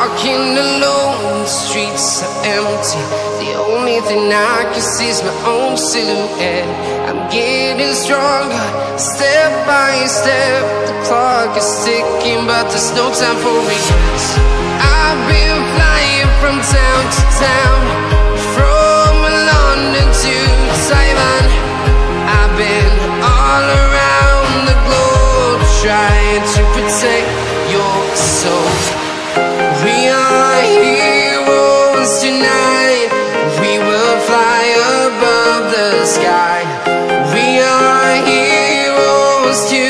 walking alone, the streets are empty. The only thing I can see is my own silhouette. I'm getting stronger, step by step. The clock is ticking, but there's no time for regrets. I've been flying from town to town, from London to Taiwan. I've been all around the globe, trying to protect your soul. We are heroes tonight. We will fly above the sky. We are heroes tonight.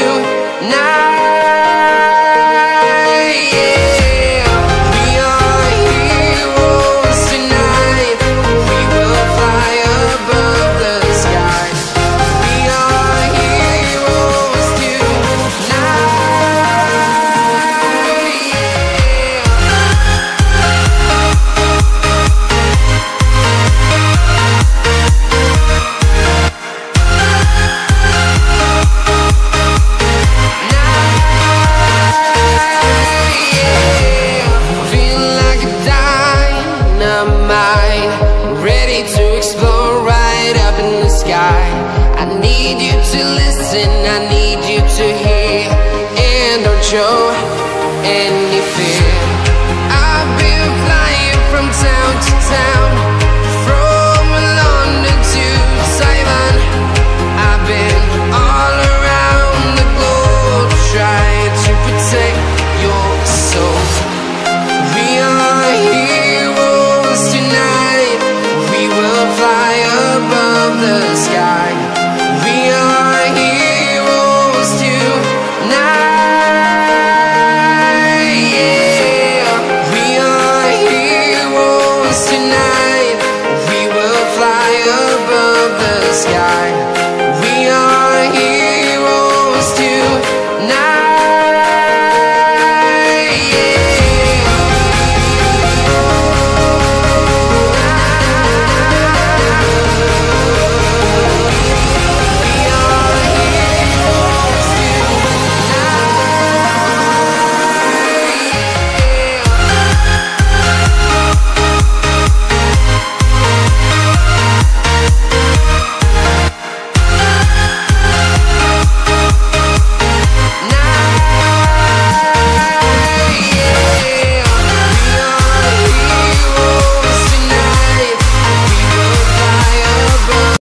I need you to listen, I need you to hear, and don't show any fear.